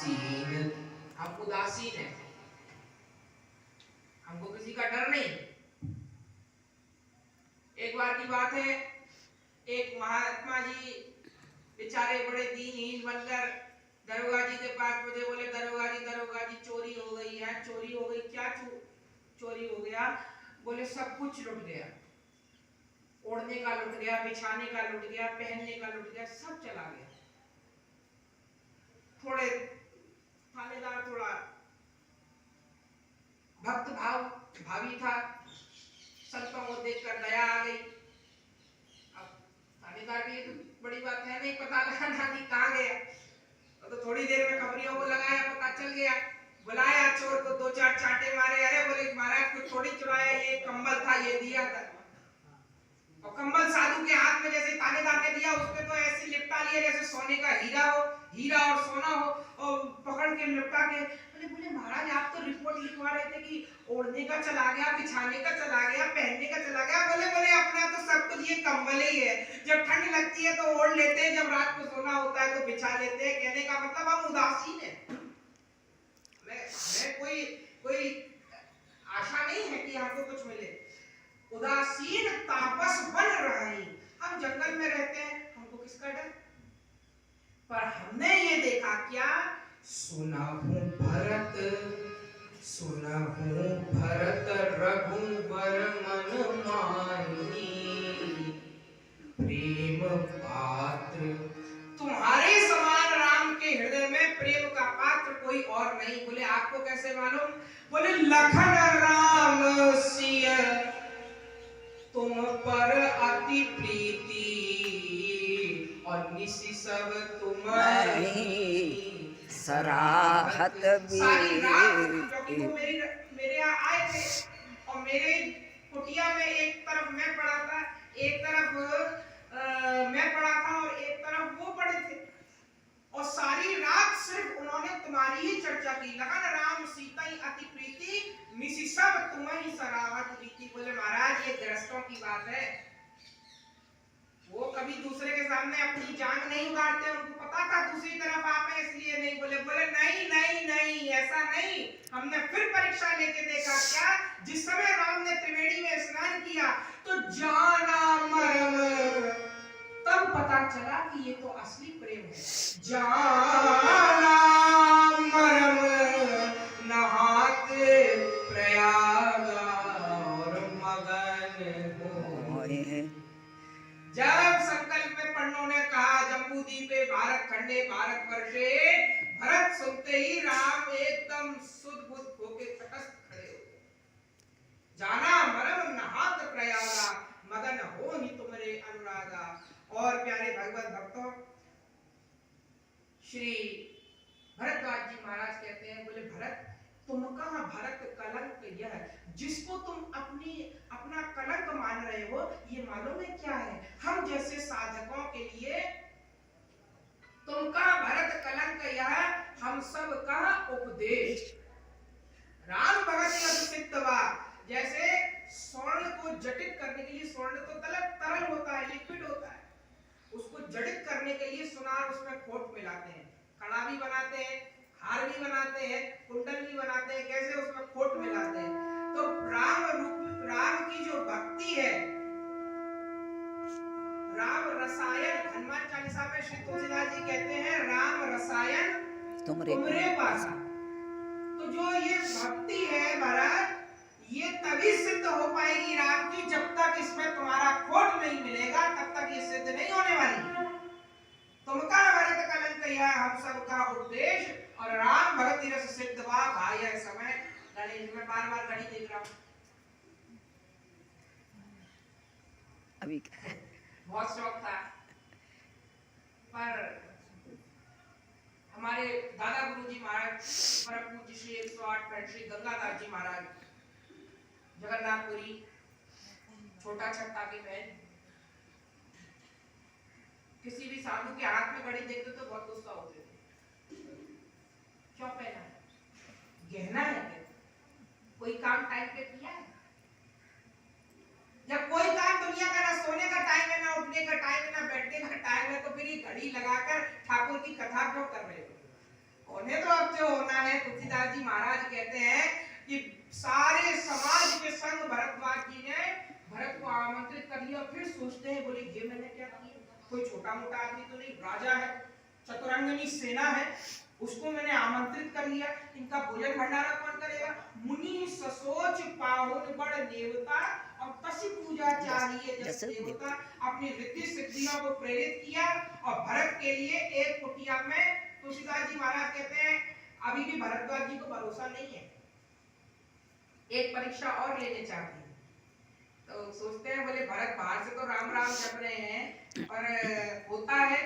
उदासीन, हम उदासीन हैं, हमको किसी का डर नहीं। एक बार की बात है, एक महात्मा जी बेचारे बड़े दीनहीन बनकर दरोगा जी के पास पहुंचे। बोले दरोगा जी चोरी हो गई है। चोरी हो गई? क्या चोरी हो गया? बोले सब कुछ लुट गया, ओढ़ने का लुट गया, बिछाने का लुट गया, पहनने का लुट गया, सब चला गया। थोड़े थानेदार थोड़ा भक्त भावी था, संतों को देखकर दया आ गई। अब थानेदार के लिए तो बड़ी बात है नहीं पता लगाना कि कहाँ गया, तो थोड़ी देर में खबरियों को लगाया, पता चल गया। बुलाया चोर को, दो चार चांटे मारे। अरे बोले महाराज कुछ थोड़ी चुराया, ये कंबल था, ये दिया था। और कंबल साधु के हाथ में जैसे थानेदार ने दिया, उसपे तो ऐसे लिपटा लिया जैसे सोने का हीरा हो, हीरा और सोना हो, और पकड़ के लिपटा के बोले महाराज आप तो रिपोर्ट लिखवा रहे थे कि ओढ़ने का चला गया, बिछाने का चला गया, पहनने का चला गया। बोले अपना तो सब कुछ ये कंबल ही है, जब ठंड लगती है तो ओढ़ लेते हैं, जब रात को सोना होता है तो बिछा लेते हैं। कहने का मतलब हम उदासीन है, मैं कोई आशा नहीं है कि हमको कुछ मिले। उदासीन तापस बन रहे, हम जंगल में रहते हैं, हमको किसका डर? पर हमने ये देखा क्या, सुना हूं भरत रघुवर मन माही, प्रेम पात्र तुम्हारे समान राम के हृदय में प्रेम का पात्र कोई और नहीं। बोले आपको कैसे मालूम? बोले लखन राम सिय तुम पर अति प्रीति, और निशि सब तुम्हारी सराहत भी। मेरे यहाँ आए थे और मेरे कुटिया में एक तरफ मैं पड़ा था, एक तरफ मैं पड़ा था और एक तरफ वो पड़े थे, और सारी रात सिर्फ उन्होंने तुम्हारी ही चर्चा की। लखन राम सीता ही अति प्रीति, निशि सब तुम्हारी सराहत प्रीति। बोले महाराज ये गृहस्थों की बात है, वो कभी दूसरे के सामने अपनी जान नहीं उगाड़ते, उनको पता था दूसरी तरफ आप हैं इसलिए नहीं बोले। बोले नहीं नहीं नहीं ऐसा नहीं, हमने फिर परीक्षा लेके देखा। क्या? जिस समय राम ने त्रिवेणी में स्नान किया तो जाना मरम, तब पता चला कि ये तो असली प्रेम है। जाना मरम नहाते प्रयाग और मगन हो। जब संकल्प में पंडों ने कहा जम्बू द्वीपे भारत खंडे भारत वर्षे, भरत सुनते ही राम एकदम सुध बुध होके तटस्थ खड़े हो गए। जाना मरम नहात प्रयागा, मगन हो ही तुम्हारे अनुरागा। और प्यारे भगवत भक्तों, श्री भरद्वाज जी महाराज कहते हैं, बोले भरत तुम कहां भरत कलंक यह, जिसको तुम अपना कलंक मान रहे हो, ये मालूम है क्या है? हम जैसे साधकों के लिए तुम कहां भरत कलंक यह, हम सब कहां उपदेश। राम भगत सिद्धवा, जैसे स्वर्ण को जटित करने के लिए, स्वर्ण तो तरल होता है, लिक्विड होता है, उसको जड़ित करने के लिए सुनार उसमें खोट मिलाते हैं, कड़ा भी बनाते हैं, हार भी बनाते हैं, कुंडल भी बनाते हैं, कैसे उसमें खोट मिलाते हैं। तो राम की जो भक्ति है, राम रसायन, हनुमान चालीसा में श्री तुलसीदास जी कहते हैं राम रसायन तुमरे पासा। तो जो ये भक्ति है भरत, ये तभी सिद्ध हो पाएगी राम की, जब तक इसमें तुम्हारा खोट नहीं मिलेगा तब तक ये सिद्ध नहीं होने वाली। तुमका भरत कलंक यह, हम सबका उपदेश, और राम भगति रस सिद्धवा भाई समय। गणेश में बार घड़ी देख रहा हूं, अभी बहुत शौक था, पर हमारे दादा गुरु जी महाराज परम पूज्य श्री 108 श्री गंगादास जी महाराज जगन्नाथपुरी छोटा छत्ता के महल, किसी भी साधु के हाथ में घड़ी देखते तो बहुत गुस्सा होते थे। क्यों पहना है? गहना है क्या? कोई काम टाइम पे किया है? जब कोई काम दुनिया का ना सोने का टाइम है, ना उठने का टाइम है, ना बैठने का टाइम है, तो फिर ये घड़ी लगाकर ठाकुर की कथा क्यों कर रहे हो? उन्हें तो जो होना है, तुलसीदास जी महाराज कहते हैं कि सारे समाज के संग भरद्वाज जी ने भरत को आमंत्रित कर लिया। फिर सोचते हैं, बोले ये मैंने क्या किया, कोई छोटा मोटा आदमी तो नहीं, राजा है, चतुरंगनी सेना है, उसको मैंने आमंत्रित कर लिया, इनका भोजन भंडारा कौन करेगा। मुनि ससोच पाहुन बड़ देवता, और तसी पूजा चाहिए जस देवता। अपनी रिद्धि सिद्धियों को प्रेरित किया और भरत के लिए एक कुटिया में, तुलसीदास जी महाराज कहते हैं अभी भी भरद्वाज जी को भरोसा नहीं है, एक परीक्षा और लेने चाहते हैं। तो सोचते हैं, बोले भरत बाहर से तो राम राम जप रहे हैं, और होता है